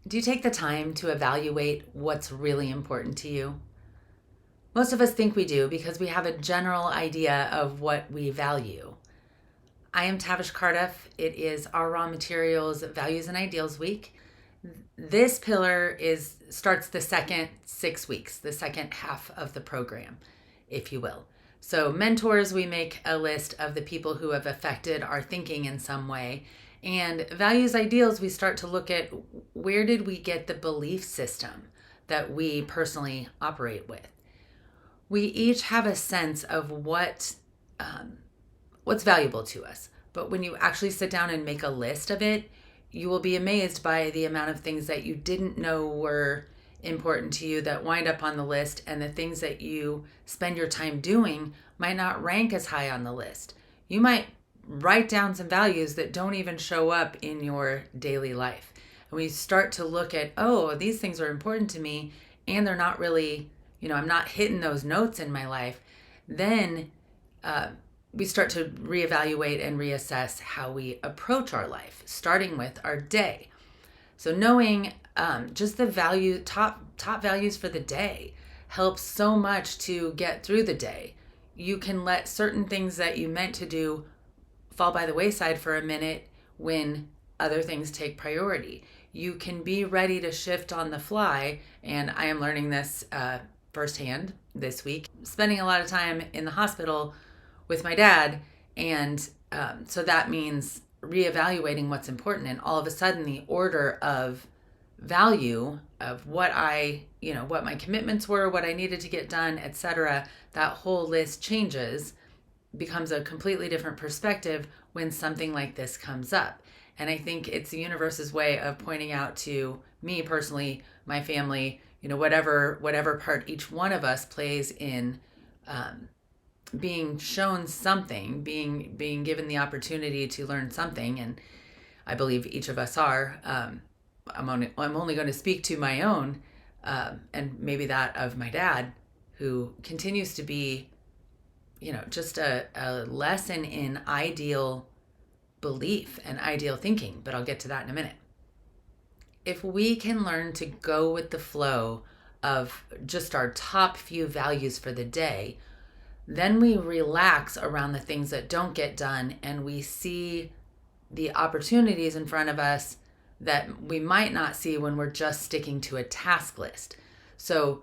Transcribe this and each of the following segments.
Do you take the time to evaluate what's really important to you? Most of us think we do because we have a general idea of what we value. I am Tavish Cardiff. It is our Raw Materials Values and Ideals Week. This pillar starts the second 6 weeks, the second half of the program, if you will. So, mentors, we make a list of the people who have affected our thinking in some way. And values, ideals, we start to look at where did we get the belief system that we personally operate with. We each have a sense of what's valuable to us. But when you actually sit down and make a list of it, you will be amazed by the amount of things that you didn't know were important to you that wind up on the list, and the things that you spend your time doing might not rank as high on the list. You might write down some values that don't even show up in your daily life. And we start to look at, oh, these things are important to me, and they're not really, I'm not hitting those notes in my life. Then we start to reevaluate and reassess how we approach our life, starting with our day. So knowing just the top values for the day helps so much to get through the day. You can let certain things that you meant to do fall by the wayside for a minute when other things take priority. You can be ready to shift on the fly, and I am learning this firsthand this week, spending a lot of time in the hospital with my dad, and so that means reevaluating what's important, and all of a sudden the order of value of what my commitments were, what I needed to get done, etc., that whole list changes, becomes a completely different perspective when something like this comes up. And I think it's the universe's way of pointing out to me personally, my family, whatever part each one of us plays in being shown something, being given the opportunity to learn something. And I believe each of us are. I'm only going to speak to my own, and maybe that of my dad, who continues to be, just a lesson in ideal belief and ideal thinking. But I'll get to that in a minute. If we can learn to go with the flow of just our top few values for the day, then we relax around the things that don't get done, and we see the opportunities in front of us that we might not see when we're just sticking to a task list. So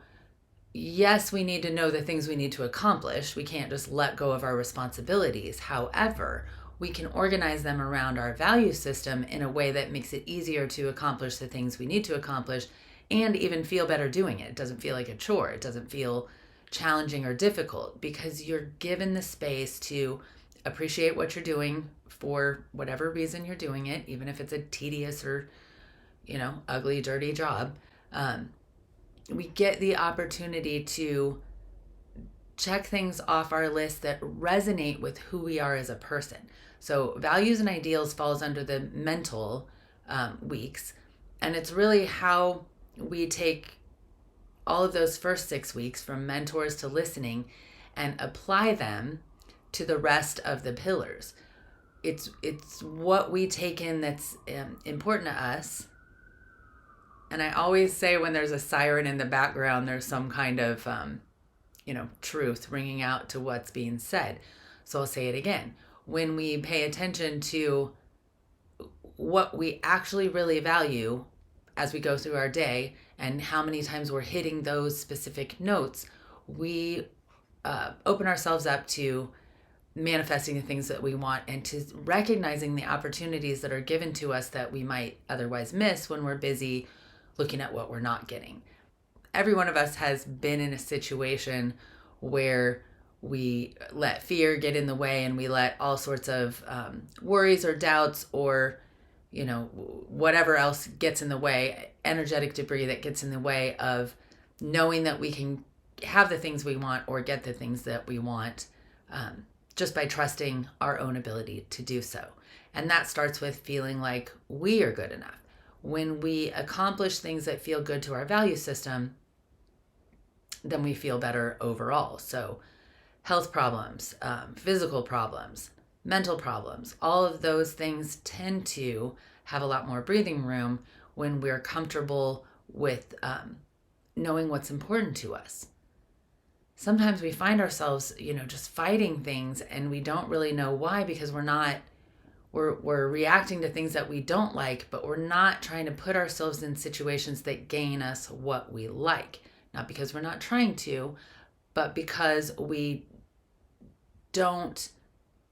yes, we need to know the things we need to accomplish. We can't just let go of our responsibilities. However, we can organize them around our value system in a way that makes it easier to accomplish the things we need to accomplish, and even feel better doing it. It doesn't feel like a chore. It doesn't feel challenging or difficult, because you're given the space to appreciate what you're doing for whatever reason you're doing it, even if it's a tedious or ugly, dirty job. We get the opportunity to check things off our list that resonate with who we are as a person. So values and ideals falls under the mental weeks, and it's really how we take all of those first 6 weeks, from mentors to listening, and apply them to the rest of the pillars. It's what we take in that's important to us. And I always say, when there's a siren in the background, there's some kind of truth ringing out to what's being said. So I'll say it again. When we pay attention to what we actually really value as we go through our day, and how many times we're hitting those specific notes, we open ourselves up to manifesting the things that we want, and to recognizing the opportunities that are given to us that we might otherwise miss when we're busy looking at what we're not getting. Every one of us has been in a situation where we let fear get in the way, and we let all sorts of worries or doubts or whatever else gets in the way, energetic debris that gets in the way of knowing that we can have the things we want or get the things that we want, just by trusting our own ability to do so. And that starts with feeling like we are good enough. When we accomplish things that feel good to our value system, then we feel better overall. So health problems, physical problems, mental problems, all of those things tend to have a lot more breathing room when we're comfortable with knowing what's important to us. Sometimes we find ourselves, just fighting things and we don't really know why, because we're reacting to things that we don't like, but we're not trying to put ourselves in situations that gain us what we like. Not because we're not trying to, but because we don't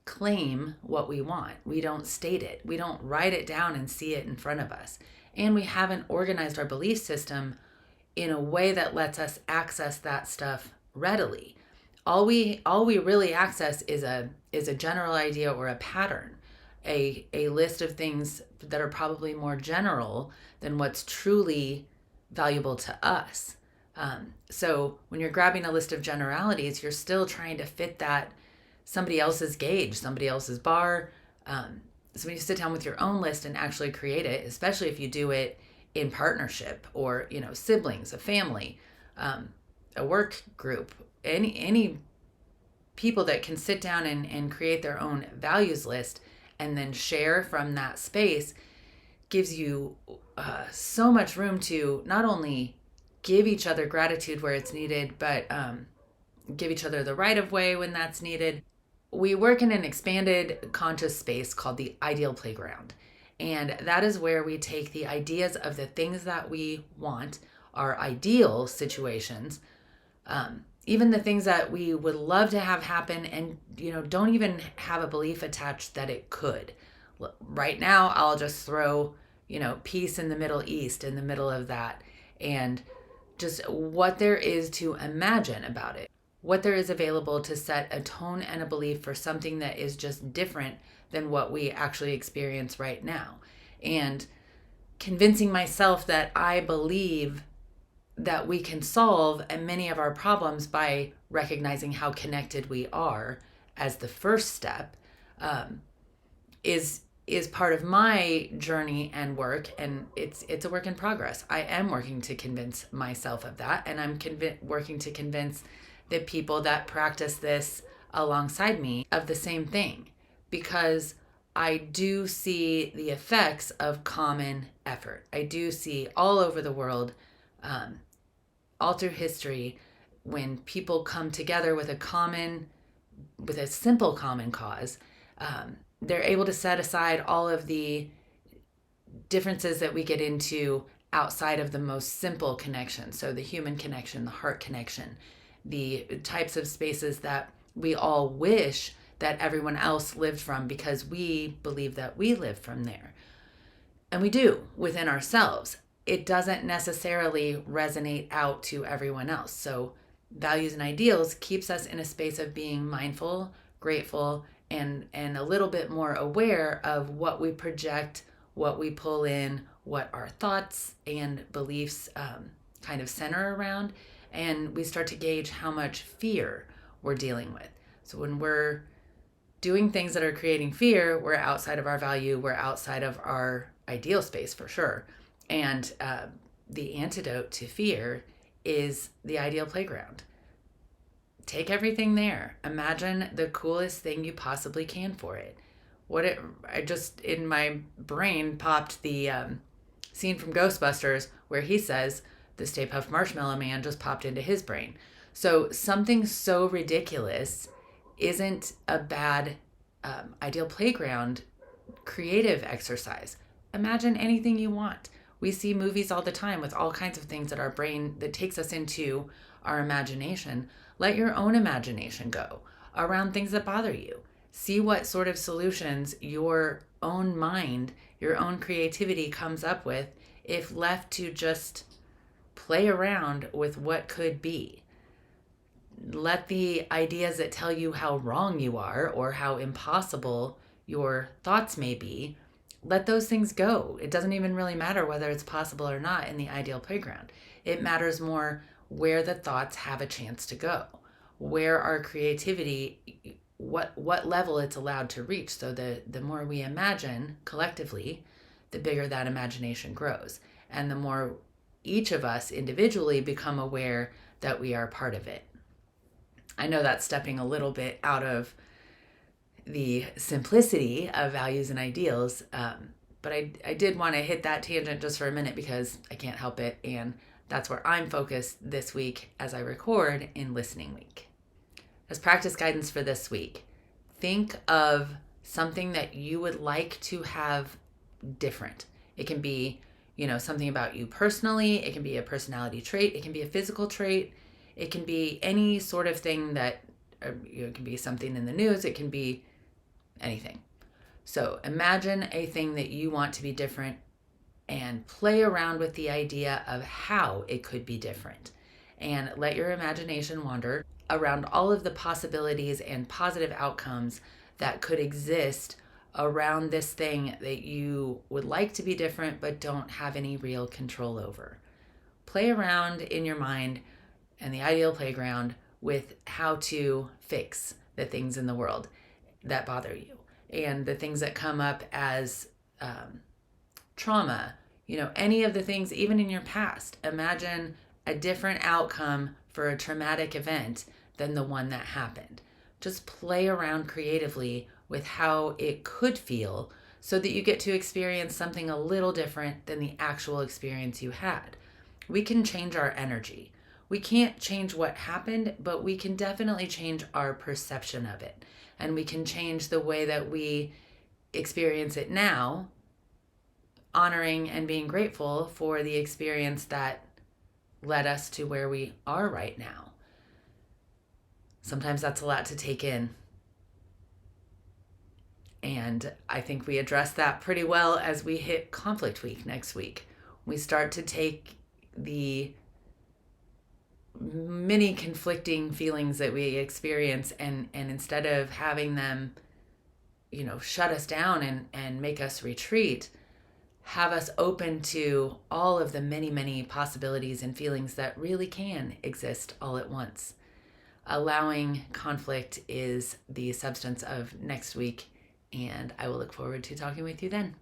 claim what we want. We don't state it. We don't write it down and see it in front of us. And we haven't organized our belief system in a way that lets us access that stuff readily. All we really access is a general idea or a pattern, a list of things that are probably more general than what's truly valuable to us. So when you're grabbing a list of generalities, you're still trying to fit that somebody else's gauge, somebody else's bar. So when you sit down with your own list and actually create it, especially if you do it in partnership or, siblings, a family, a work group, any people that can sit down and create their own values list and then share from that space, gives you so much room to not only give each other gratitude where it's needed, but give each other the right of way when that's needed. We work in an expanded conscious space called the ideal playground. And that is where we take the ideas of the things that we want, our ideal situations, even the things that we would love to have happen and, don't even have a belief attached that it could. Right now, I'll just throw, peace in the Middle East in the middle of that, and just what there is to imagine about it, what there is available to set a tone and a belief for something that is just different than what we actually experience right now. And convincing myself that I believe that we can solve many of our problems by recognizing how connected we are as the first step is part of my journey and work, and it's a work in progress. I am working to convince myself of that, and I'm working to convince the people that practice this alongside me of the same thing, because I do see the effects of common effort. I do see all over the world, all through history, when people come together with a simple common cause, they're able to set aside all of the differences that we get into outside of the most simple connection. So the human connection, the heart connection, the types of spaces that we all wish that everyone else lived from because we believe that we live from there. And we do within ourselves. It doesn't necessarily resonate out to everyone else. So values and ideals keeps us in a space of being mindful, grateful, and a little bit more aware of what we project, what we pull in, what our thoughts and beliefs kind of center around. And we start to gauge how much fear we're dealing with. So when we're doing things that are creating fear, we're outside of our value, we're outside of our ideal space for sure. And the antidote to fear is the ideal playground. Take everything there. Imagine the coolest thing you possibly can for it. I just, in my brain, popped the scene from Ghostbusters where he says, the Stay Puft Marshmallow Man just popped into his brain. So something so ridiculous isn't a bad ideal playground creative exercise. Imagine anything you want. We see movies all the time with all kinds of things that our brain, that takes us into our imagination. Let your own imagination go around things that bother you. See what sort of solutions your own mind, your own creativity comes up with if left to just play around with what could be. Let the ideas that tell you how wrong you are or how impossible your thoughts may be, let those things go. It doesn't even really matter whether it's possible or not in the ideal playground. It matters more where the thoughts have a chance to go, where our creativity, what level it's allowed to reach. So the more we imagine collectively, the bigger that imagination grows. And the more each of us individually become aware that we are part of it. I know that's stepping a little bit out of the simplicity of values and ideals, But I did want to hit that tangent just for a minute because I can't help it. And that's where I'm focused this week as I record in listening week. As practice guidance for this week, think of something that you would like to have different. It can be, something about you personally. It can be a personality trait. It can be a physical trait. It can be any sort of thing that, it can be something in the news. It can be anything. So imagine a thing that you want to be different and play around with the idea of how it could be different. And let your imagination wander around all of the possibilities and positive outcomes that could exist around this thing that you would like to be different but don't have any real control over. Play around in your mind and the ideal playground with how to fix the things in the world that bother you and the things that come up as trauma, any of the things, even in your past. Imagine a different outcome for a traumatic event than the one that happened. Just play around creatively with how it could feel so that you get to experience something a little different than the actual experience you had. We can change our energy. We can't change what happened, but we can definitely change our perception of it. And we can change the way that we experience it now, honoring and being grateful for the experience that led us to where we are right now. Sometimes that's a lot to take in. And I think we address that pretty well as we hit conflict week next week. We start to take the many conflicting feelings that we experience and instead of having them, shut us down and make us retreat, have us open to all of the many, many possibilities and feelings that really can exist all at once. Allowing conflict is the substance of next week, and I will look forward to talking with you then.